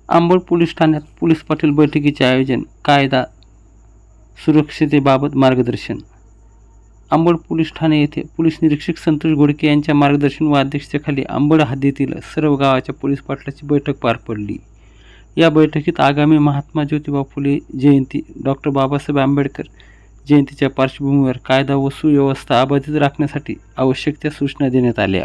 Ambad police ठाण्यात police Patil बैठकीचे आयोजन, कायदा सुरक्षितेबाबत मार्गदर्शन. अंबड पोलीस ठाणे येथे पोलीस निरीक्षक संतोष घोडके यांच्या मार्गदर्शन व अध्यक्षतेखाली अंबड हद्दीतील सर्व गावाच्या पोलीस पाटलाची बैठक पार पडली. या बैठकीत आगामी महात्मा ज्योतिबा फुले जयंती, डॉक्टर बाबासाहेब आंबेडकर जयंतीच्या पार्श्वभूमीवर कायदा व सुव्यवस्था अबाधित राखण्यासाठी आवश्यक त्या सूचना देण्यात आल्या.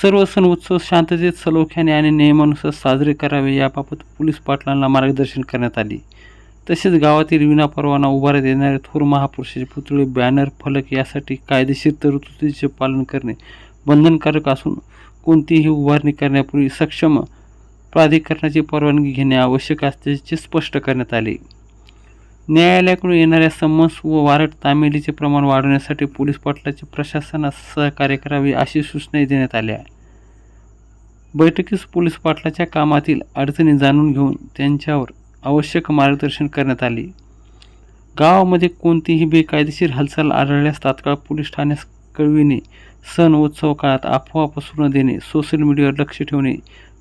सर्व सण उत्सव शांततेत, सलोख्याने आणि नियमानुसार साजरे करावे याबाबत पोलीस पाटलांना मार्गदर्शन करण्यात आले. तसेच गावातील विनापरवाना उभारण्यात येणारे थोर महापुरुषाचे पुतळे, बॅनर, फलक यासाठी कायदेशीर तरतुदीचे पालन करणे बंधनकारक असून कोणतीही उभारणी करण्यापूर्वी सक्षम प्राधिकरणाची परवानगी घेणे आवश्यक असल्याचे स्पष्ट करण्यात आले. न्यायालयाकडून येणाऱ्या समन्स व वॉरंट तामिलीचे प्रमाण वाढवण्यासाठी पोलीस पाटलाचे प्रशासनास सहकार्य करावे अशी सूचनाही देण्यात आल्या. बैठकीस पोलीस पाटलाच्या कामातील अडचणी जाणून घेऊन त्यांच्यावर आवश्यक मार्गदर्शन करण्यात आले. गावामध्ये कोणतीही बेकायदेशीर हालचाल आढळल्यास तात्काळ पोलीस ठाण्यास कळविणे, सण उत्सव काळात अफवा पसरू न देणे, सोशल मीडियावर लक्ष ठेवणे,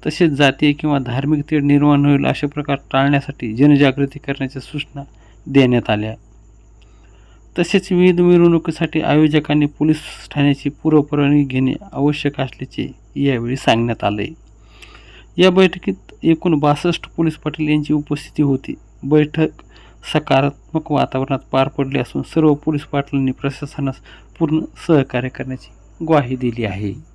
तसेच जातीय किंवा धार्मिक तेढ निर्माण होईल अशा प्रकार टाळण्यासाठी जनजागृती करण्याच्या सूचना देण्यात आल्या. तसेच विविध मिरवणुकीसाठी आयोजकांनी पोलीस ठाण्याची पूर्वपरवानगी घेणे आवश्यक असल्याचे यावेळी सांगण्यात आले. या बैठकीत एकूण 62 पोलीस पाटील यांची उपस्थिती होती. बैठक सकारात्मक वातावरणात पार पडली असून सर्व पोलीस पाटलांनी प्रशासनास पूर्ण सहकार्य करण्याची ग्वाही दिली आहे.